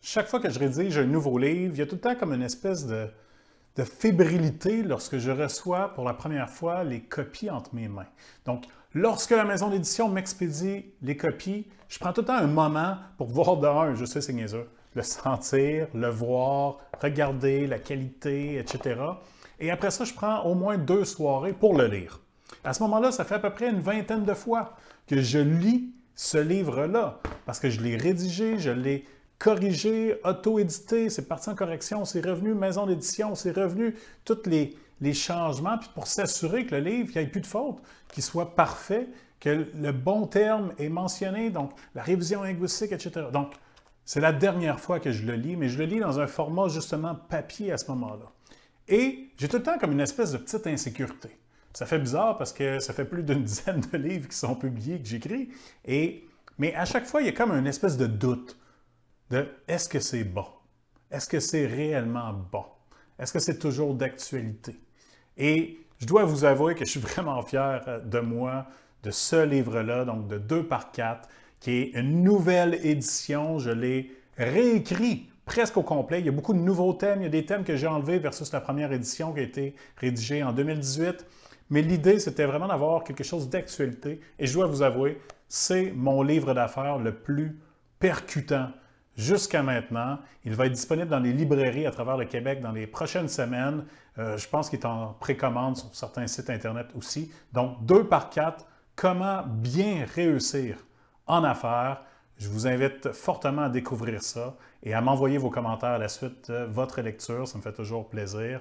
Chaque fois que je rédige un nouveau livre, il y a tout le temps comme une espèce de fébrilité lorsque je reçois pour la première fois les copies entre mes mains. Donc, lorsque la maison d'édition m'expédie les copies, je prends tout le temps un moment pour voir d'un, je sais c'est niaiseux, le sentir, le voir, regarder la qualité, etc. Et après ça, je prends au moins 2 soirées pour le lire. À ce moment-là, ça fait à peu près une vingtaine de fois que je lis ce livre-là, parce que je l'ai rédigé, je l'ai corrigé, auto-édité, c'est parti en correction, c'est revenu maison d'édition, c'est revenu tous les changements, puis pour s'assurer que le livre, il n'y ait plus de faute, qu'il soit parfait, que le bon terme est mentionné, donc la révision linguistique, etc. Donc, c'est la dernière fois que je le lis, mais je le lis dans un format justement papier à ce moment-là. Et j'ai tout le temps comme une espèce de petite insécurité. Ça fait bizarre parce que ça fait plus d'une dizaine de livres qui sont publiés, que j'écris, mais à chaque fois, il y a comme une espèce de doute de est-ce que c'est bon? Est-ce que c'est réellement bon? Est-ce que c'est toujours d'actualité? Et je dois vous avouer que je suis vraiment fier de moi, de ce livre-là, donc de 2 par 4, qui est une nouvelle édition. Je l'ai réécrit presque au complet. Il y a beaucoup de nouveaux thèmes. Il y a des thèmes que j'ai enlevés versus la première édition qui a été rédigée en 2018. Mais l'idée, c'était vraiment d'avoir quelque chose d'actualité. Et je dois vous avouer, c'est mon livre d'affaires le plus percutant jusqu'à maintenant. Il va être disponible dans les librairies à travers le Québec dans les prochaines semaines. Je pense qu'il est en précommande sur certains sites Internet aussi. Donc, 2 par 4, comment bien réussir en affaires. Je vous invite fortement à découvrir ça et à m'envoyer vos commentaires à la suite de votre lecture. Ça me fait toujours plaisir.